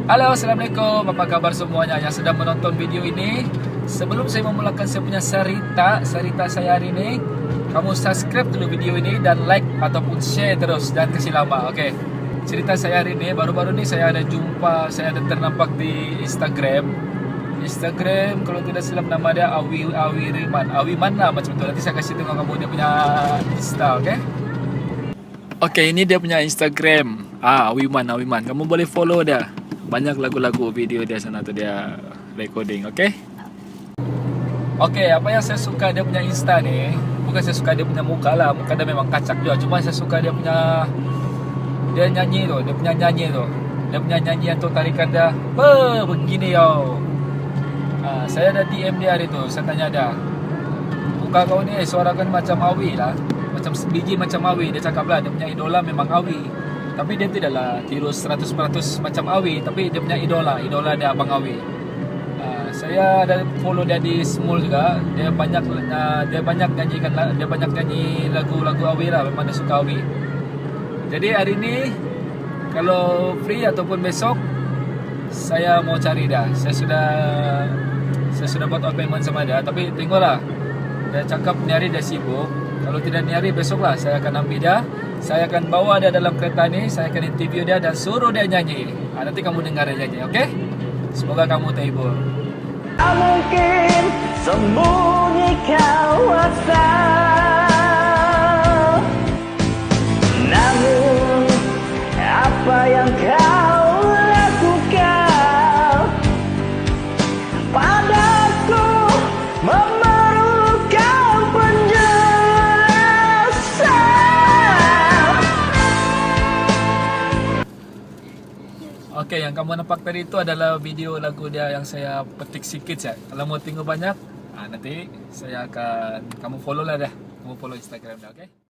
Halo, Assalamualaikum. Apa kabar semuanya yang sedang menonton video ini? Sebelum saya memulakan saya punya cerita saya hari ini, kamu subscribe dulu video ini dan like ataupun share terus dan kasih lama. Oke. Cerita saya hari ini, baru-baru ini saya ada ternampak di Instagram. Kalau tidak silap nama dia Awiman lah macam tu. Nanti saya kasih tengok kamu dia punya Insta, oke? Oke, ini dia punya Instagram. Awiman. Kamu boleh follow dia. Banyak lagu-lagu video dia sana tu dia recording, oke? Oke, apa yang saya suka dia punya Insta ni, bukan saya suka dia punya muka lah, muka dia memang kacak juga. Cuma saya suka dia punya nyanyi tu, dia punya nyanyian tu, tarikan dia begini yo. Saya ada DM dia hari tu, saya tanya dia, muka kau ni suara kan macam Awi lah, macam biji macam Awi. Dia cakap lah dia punya idola memang Awi. Tapi dia tidaklah tiru 100% macam Awi, tapi dia punya idola dia Abang Awi. Saya ada follow dia di Small juga. Dia banyak nyanyi lagu-lagu Awi lah. Memang dia suka Awi. Jadi hari ini kalau free ataupun besok saya mau cari dia. Saya sudah buat appointment sama dia. Tapi tengoklah, dia cakap ni hari dia sibuk. Kalau tidak ni hari besok lah saya akan ambil dia. Saya akan bawa dia dalam kereta ni. Saya akan interview dia dan suruh dia nyanyi. Nanti kamu dengar dia nyanyi, oke? Semoga kamu terhibur. Tak mungkin sembunyi kuasa, namun apa yang kau lakukan padaku memerlukan penjelasan. Oke, yang kamu nampak tadi itu adalah video lagu dia yang saya petik sikit ya. Kalau mau tengok banyak, nanti kamu follow lah dah. Kamu follow Instagram dah, oke?